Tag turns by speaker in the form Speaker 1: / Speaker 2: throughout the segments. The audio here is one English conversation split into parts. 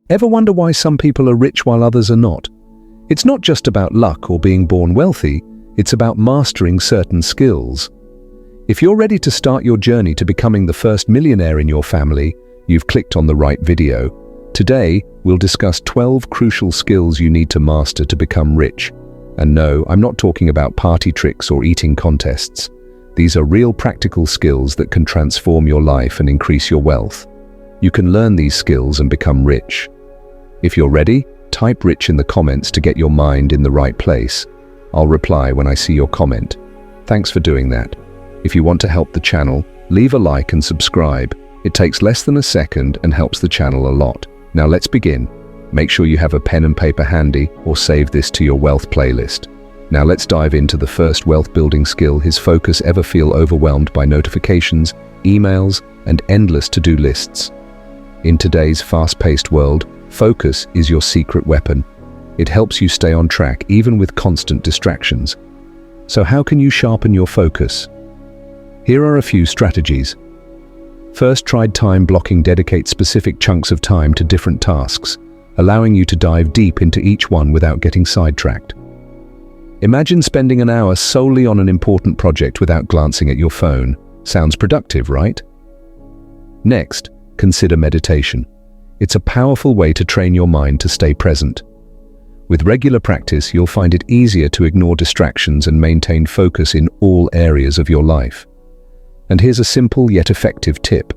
Speaker 1: Ever wonder why some people are rich while others are not? It's not just about luck or being born wealthy, it's about mastering certain skills. If you're ready to start your journey to becoming the first millionaire in your family, you've clicked on the right video. Today, we'll discuss 12 crucial skills you need to master to become rich. And no, I'm not talking about party tricks or eating contests. These are real practical skills that can transform your life and increase your wealth. You can learn these skills and become rich. If you're ready, type rich in the comments to get your mind in the right place. I'll reply when I see your comment. Thanks for doing that. If you want to help the channel, leave a like and subscribe. It takes less than a second and helps the channel a lot. Now let's begin. Make sure you have a pen and paper handy or save this to your wealth playlist. Now let's dive into the first wealth building skill. His focus. Ever feel overwhelmed by notifications, emails, and endless to-do lists? In today's fast-paced world, focus is your secret weapon. It helps you stay on track even with constant distractions. So how can you sharpen your focus? Here are a few strategies. First, try time blocking. Dedicate specific chunks of time to different tasks, allowing you to dive deep into each one without getting sidetracked. Imagine spending an hour solely on an important project without glancing at your phone. Sounds productive, right? Next, consider meditation. It's a powerful way to train your mind to stay present. With regular practice, you'll find it easier to ignore distractions and maintain focus in all areas of your life. And here's a simple yet effective tip.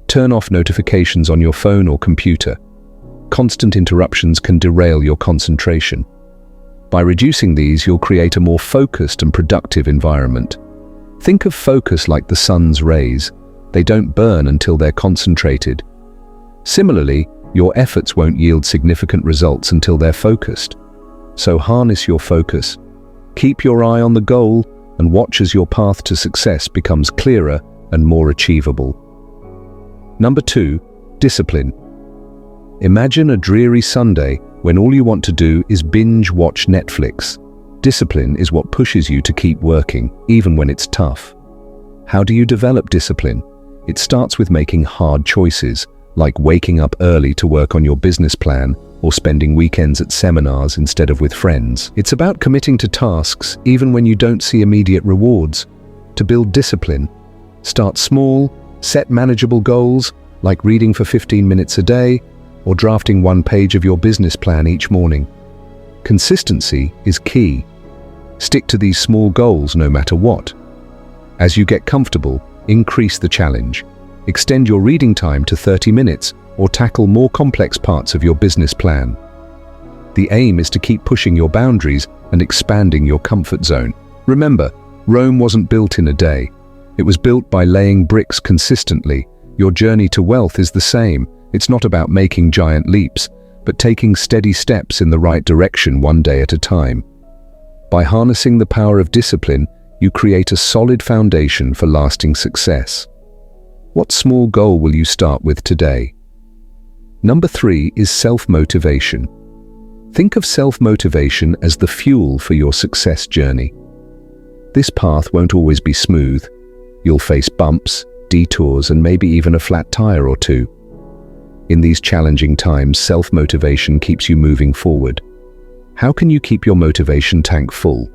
Speaker 1: Turn off notifications on your phone or computer. Constant interruptions can derail your concentration. By reducing these, you'll create a more focused and productive environment. Think of focus like the sun's rays. They don't burn until they're concentrated. Similarly, your efforts won't yield significant results until they're focused. So harness your focus. Keep your eye on the goal and watch as your path to success becomes clearer and more achievable. Number 2, discipline. Imagine a dreary Sunday when all you want to do is binge watch Netflix. Discipline is what pushes you to keep working, even when it's tough. How do you develop discipline? It starts with making hard choices, like waking up early to work on your business plan or spending weekends at seminars instead of with friends. It's about committing to tasks even when you don't see immediate rewards. To build discipline, start small, set manageable goals, like reading for 15 minutes a day or drafting one page of your business plan each morning. Consistency is key. Stick to these small goals no matter what. As you get comfortable, increase the challenge. Extend your reading time to 30 minutes or tackle more complex parts of your business plan. The aim is to keep pushing your boundaries and expanding your comfort zone. Remember, Rome wasn't built in a day. It was built by laying bricks consistently. Your journey to wealth is the same. It's not about making giant leaps, but taking steady steps in the right direction one day at a time. By harnessing the power of discipline, you create a solid foundation for lasting success. What small goal will you start with today? Number 3 is self-motivation. Think of self-motivation as the fuel for your success journey. This path won't always be smooth. You'll face bumps, detours, and maybe even a flat tire or two. In these challenging times, self-motivation keeps you moving forward. How can you keep your motivation tank full?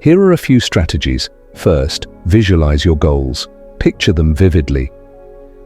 Speaker 1: Here are a few strategies. First, visualize your goals. Picture them vividly.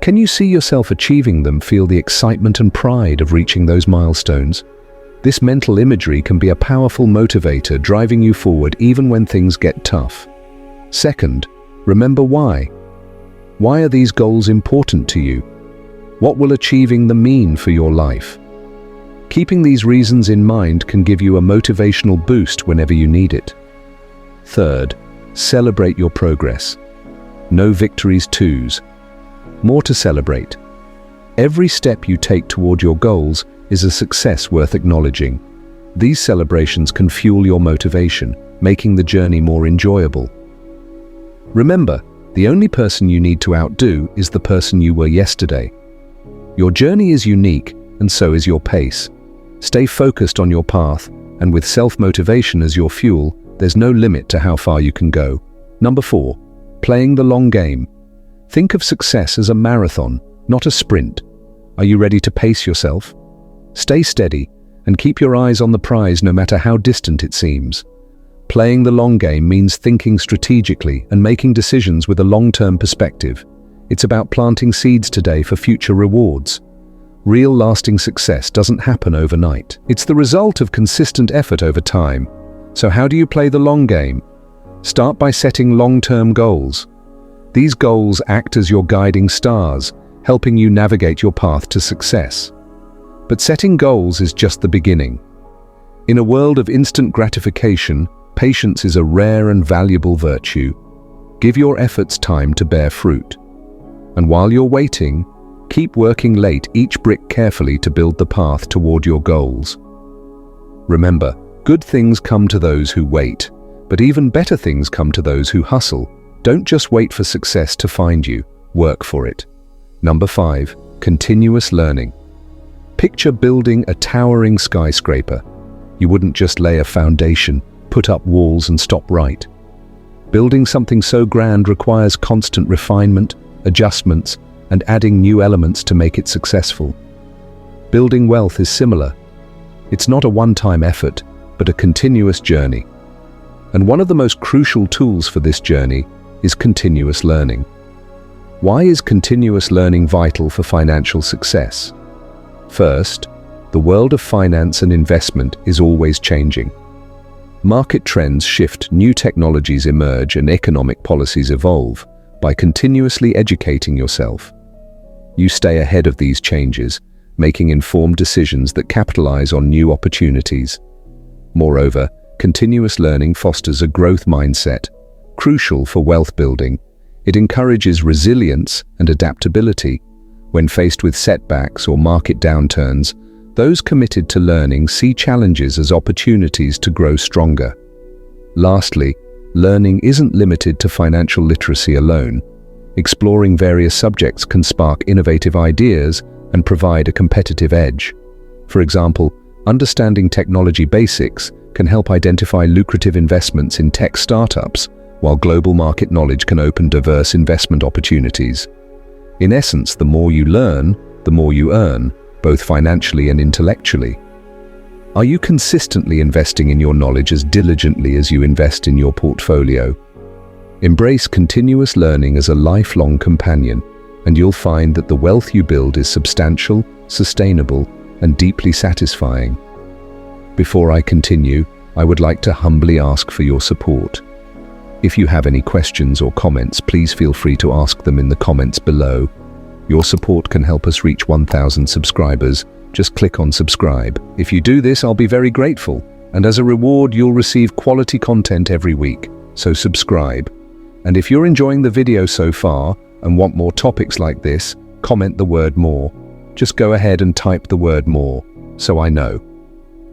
Speaker 1: Can you see yourself achieving them? Feel the excitement and pride of reaching those milestones. This mental imagery can be a powerful motivator, driving you forward even when things get tough. Second, remember why. Why are these goals important to you? What will achieving them mean for your life? Keeping these reasons in mind can give you a motivational boost whenever you need it. Third, celebrate your progress. No victories twos. More to celebrate. Every step you take toward your goals is a success worth acknowledging. These celebrations can fuel your motivation, making the journey more enjoyable. Remember, the only person you need to outdo is the person you were yesterday. Your journey is unique, and so is your pace. Stay focused on your path, and with self-motivation as your fuel, there's no limit to how far you can go. Number 4, playing the long game. Think of success as a marathon, not a sprint. Are you ready to pace yourself? Stay steady and keep your eyes on the prize no matter how distant it seems. Playing the long game means thinking strategically and making decisions with a long-term perspective. It's about planting seeds today for future rewards. Real lasting success doesn't happen overnight. It's the result of consistent effort over time. So how do you play the long game? Start by setting long-term goals. These goals act as your guiding stars, helping you navigate your path to success. But setting goals is just the beginning. In a world of instant gratification, patience is a rare and valuable virtue. Give your efforts time to bear fruit. And while you're waiting, keep working late each brick carefully to build the path toward your goals. Remember, good things come to those who wait, but even better things come to those who hustle. Don't just wait for success to find you, work for it. Number 5, continuous learning. Picture building a towering skyscraper. You wouldn't just lay a foundation, put up walls and stop right. Building something so grand requires constant refinement, adjustments, and adding new elements to make it successful. Building wealth is similar. It's not a one-time effort, but a continuous journey. And one of the most crucial tools for this journey is continuous learning. Why is continuous learning vital for financial success? First, the world of finance and investment is always changing. Market trends shift, new technologies emerge, and economic policies evolve. By continuously educating yourself, you stay ahead of these changes, making informed decisions that capitalize on new opportunities. Moreover, continuous learning fosters a growth mindset, crucial for wealth building. It encourages resilience and adaptability. When faced with setbacks or market downturns, those committed to learning see challenges as opportunities to grow stronger. Lastly, learning isn't limited to financial literacy alone. Exploring various subjects can spark innovative ideas and provide a competitive edge. For example, understanding technology basics can help identify lucrative investments in tech startups, while global market knowledge can open diverse investment opportunities. In essence, the more you learn, the more you earn, both financially and intellectually. Are you consistently investing in your knowledge as diligently as you invest in your portfolio? Embrace continuous learning as a lifelong companion, and you'll find that the wealth you build is substantial, sustainable, and deeply satisfying. Before I continue, I would like to humbly ask for your support. If you have any questions or comments, please feel free to ask them in the comments below. Your support can help us reach 1,000 subscribers. Just click on subscribe. If you do this, I'll be very grateful. And as a reward, you'll receive quality content every week. So subscribe. And if you're enjoying the video so far and want more topics like this, comment the word more. Just go ahead and type the word more, so I know.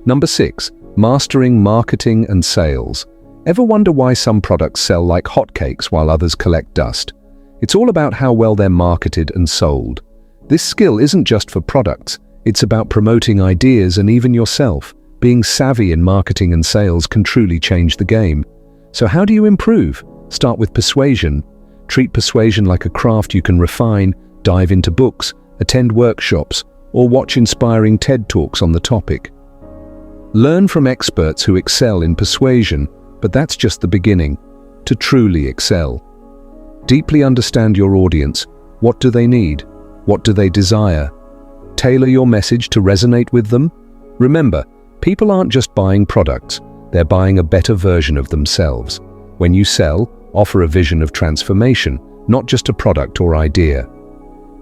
Speaker 1: Number 6, mastering marketing and sales. Ever wonder why some products sell like hotcakes while others collect dust? It's all about how well they're marketed and sold. This skill isn't just for products. It's about promoting ideas and even yourself. Being savvy in marketing and sales can truly change the game. So how do you improve? Start with persuasion. Treat persuasion like a craft you can refine, dive into books, attend workshops, or watch inspiring TED Talks on the topic. Learn from experts who excel in persuasion, but that's just the beginning. To truly excel, deeply understand your audience. What do they need? What do they desire? Tailor your message to resonate with them. Remember, people aren't just buying products, they're buying a better version of themselves. When you sell, offer a vision of transformation, not just a product or idea.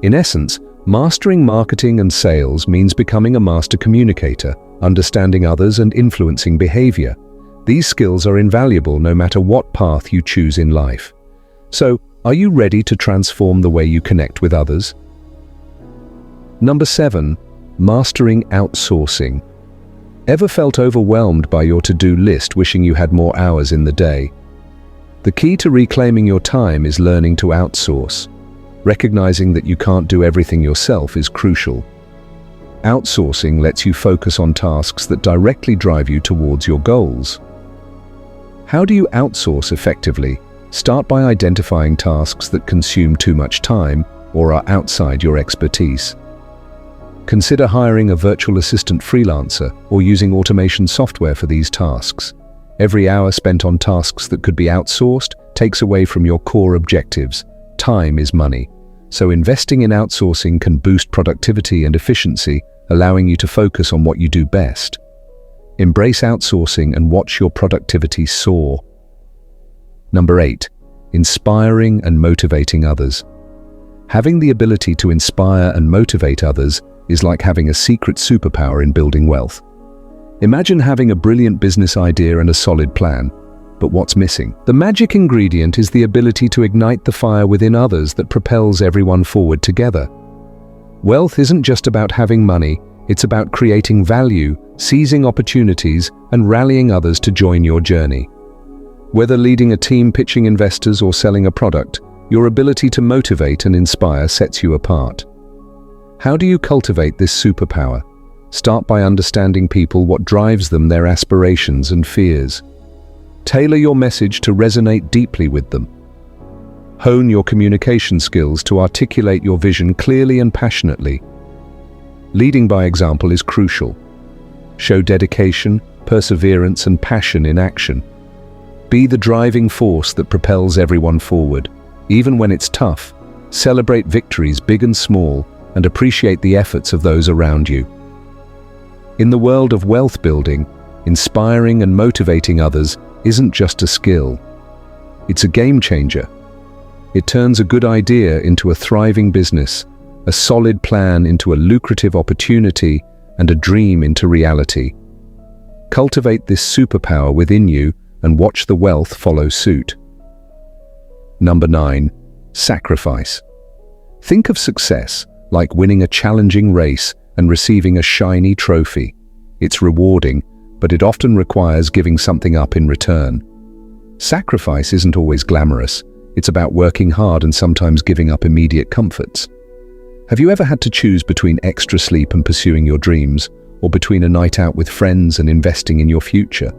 Speaker 1: In essence, mastering marketing and sales means becoming a master communicator, understanding others and influencing behavior. These skills are invaluable no matter what path you choose in life. So, are you ready to transform the way you connect with others? Number 7, mastering outsourcing. Ever felt overwhelmed by your to-do list, wishing you had more hours in the day? The key to reclaiming your time is learning to outsource. Recognizing that you can't do everything yourself is crucial. Outsourcing lets you focus on tasks that directly drive you towards your goals. How do you outsource effectively? Start by identifying tasks that consume too much time or are outside your expertise. Consider hiring a virtual assistant freelancer or using automation software for these tasks. Every hour spent on tasks that could be outsourced takes away from your core objectives. Time is money, so investing in outsourcing can boost productivity and efficiency, allowing you to focus on what you do best. Embrace outsourcing and watch your productivity soar. Number 8. Inspiring and motivating others. Having the ability to inspire and motivate others is like having a secret superpower in building wealth. Imagine having a brilliant business idea and a solid plan, but what's missing? The magic ingredient is the ability to ignite the fire within others that propels everyone forward together. Wealth isn't just about having money, it's about creating value, seizing opportunities, and rallying others to join your journey. Whether leading a team, pitching investors, or selling a product, your ability to motivate and inspire sets you apart. How do you cultivate this superpower? Start by understanding people, what drives them, their aspirations and fears. Tailor your message to resonate deeply with them. Hone your communication skills to articulate your vision clearly and passionately. Leading by example is crucial. Show dedication, perseverance, and passion in action. Be the driving force that propels everyone forward. Even when it's tough, celebrate victories big and small, and appreciate the efforts of those around you. In the world of wealth building, inspiring and motivating others isn't just a skill. It's a game changer. It turns a good idea into a thriving business, a solid plan into a lucrative opportunity, and a dream into reality. Cultivate this superpower within you and watch the wealth follow suit. Number 9. Sacrifice. Think of success like winning a challenging race and receiving a shiny trophy. It's rewarding, but it often requires giving something up in return. Sacrifice isn't always glamorous. It's about working hard and sometimes giving up immediate comforts. Have you ever had to choose between extra sleep and pursuing your dreams, or between a night out with friends and investing in your future?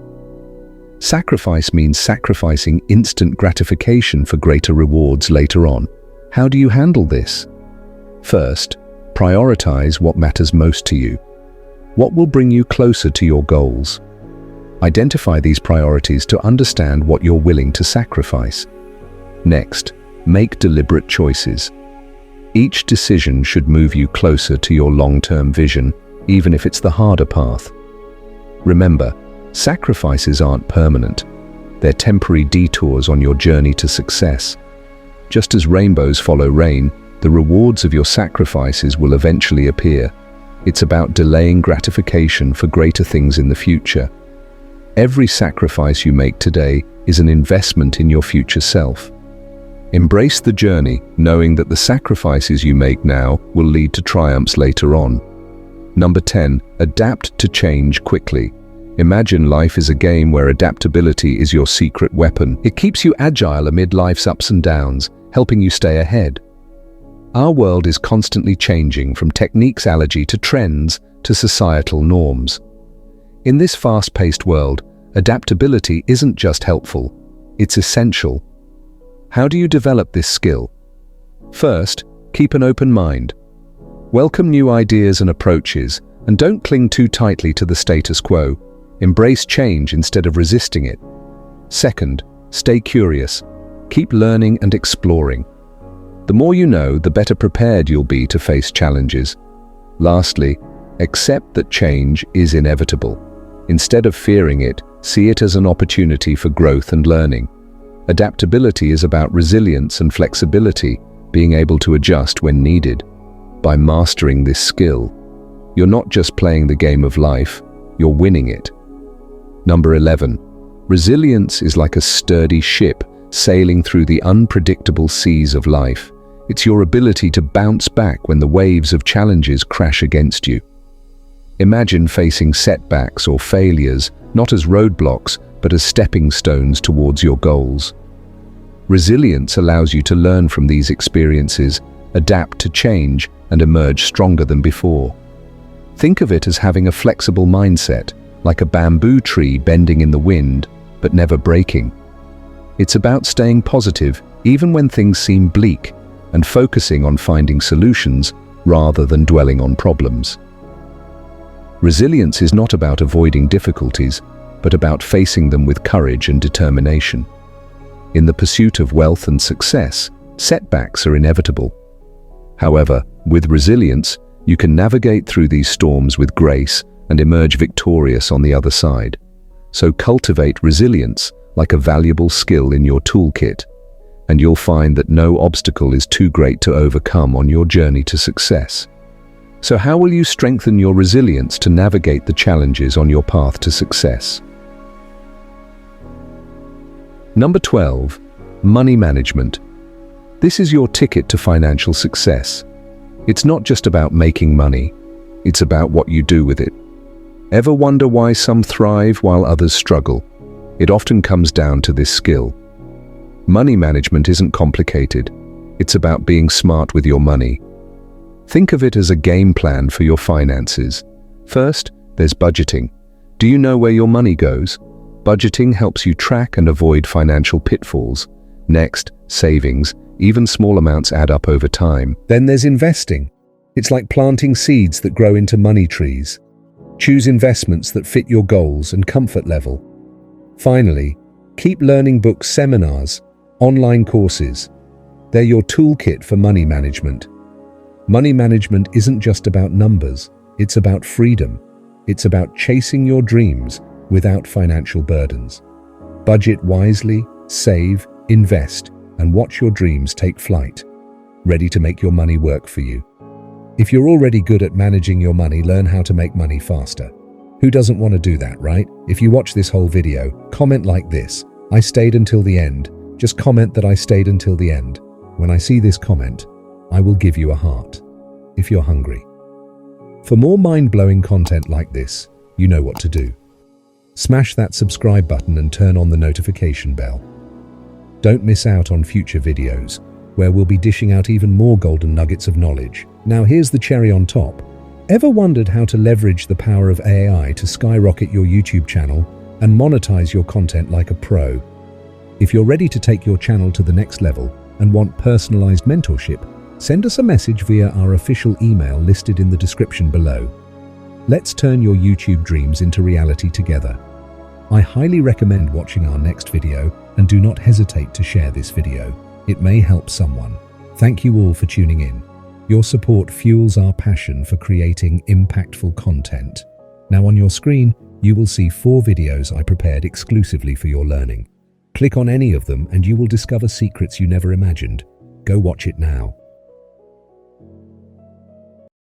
Speaker 1: Sacrifice means sacrificing instant gratification for greater rewards later on. How do you handle this? First, prioritize what matters most to you. What will bring you closer to your goals? Identify these priorities to understand what you're willing to sacrifice. Next, make deliberate choices. Each decision should move you closer to your long-term vision, even if it's the harder path. Remember, sacrifices aren't permanent. They're temporary detours on your journey to success. Just as rainbows follow rain, the rewards of your sacrifices will eventually appear. It's about delaying gratification for greater things in the future. Every sacrifice you make today is an investment in your future self. Embrace the journey, knowing that the sacrifices you make now will lead to triumphs later on. Number 10. Adapt to change quickly. Imagine life is a game where adaptability is your secret weapon. It keeps you agile amid life's ups and downs, helping you stay ahead. Our world is constantly changing, from techniqueology to trends to societal norms. In this fast-paced world, adaptability isn't just helpful, it's essential. How do you develop this skill? First, keep an open mind. Welcome new ideas and approaches, and don't cling too tightly to the status quo. Embrace change instead of resisting it. Second, stay curious. Keep learning and exploring. The more you know, the better prepared you'll be to face challenges. Lastly, accept that change is inevitable. Instead of fearing it, see it as an opportunity for growth and learning. Adaptability is about resilience and flexibility, being able to adjust when needed. By mastering this skill, you're not just playing the game of life, you're winning it. Number 11. Resilience is like a sturdy ship sailing through the unpredictable seas of life. It's your ability to bounce back when the waves of challenges crash against you. Imagine facing setbacks or failures not as roadblocks, but as stepping stones towards your goals. Resilience allows you to learn from these experiences, adapt to change, and emerge stronger than before. Think of it as having a flexible mindset, like a bamboo tree bending in the wind, but never breaking. It's about staying positive even when things seem bleak, and focusing on finding solutions rather than dwelling on problems. Resilience is not about avoiding difficulties, but about facing them with courage and determination. In the pursuit of wealth and success, setbacks are inevitable. However, with resilience, you can navigate through these storms with grace and emerge victorious on the other side. So cultivate resilience like a valuable skill in your toolkit, and you'll find that no obstacle is too great to overcome on your journey to success. So how will you strengthen your resilience to navigate the challenges on your path to success? Number 12, money management. This is your ticket to financial success. It's not just about making money, it's about what you do with it. Ever wonder why some thrive while others struggle? It often comes down to this skill. Money management isn't complicated. It's about being smart with your money. Think of it as a game plan for your finances. First, there's budgeting. Do you know where your money goes? Budgeting helps you track and avoid financial pitfalls. Next, savings. Even small amounts add up over time. Then there's investing. It's like planting seeds that grow into money trees. Choose investments that fit your goals and comfort level. Finally, keep learning books, seminars, online courses. They're your toolkit for money management. Money management isn't just about numbers, it's about freedom. It's about chasing your dreams without financial burdens. Budget wisely, save, invest, and watch your dreams take flight, ready to make your money work for you. If you're already good at managing your money, learn how to make money faster. Who doesn't want to do that, right? If you watch this whole video, comment like this: I stayed until the end. Just comment that I stayed until the end. When I see this comment, I will give you a heart, if you're hungry. For more mind-blowing content like this, you know what to do. Smash that subscribe button and turn on the notification bell. Don't miss out on future videos, where we'll be dishing out even more golden nuggets of knowledge. Now here's the cherry on top. Ever wondered how to leverage the power of AI to skyrocket your YouTube channel and monetize your content like a pro? If you're ready to take your channel to the next level and want personalized mentorship, send us a message via our official email listed in the description below. Let's turn your YouTube dreams into reality together. I highly recommend watching our next video, and do not hesitate to share this video. It may help someone. Thank you all for tuning in. Your support fuels our passion for creating impactful content. Now on your screen, you will see 4 videos I prepared exclusively for your learning. Click on any of them and you will discover secrets you never imagined. Go watch it now.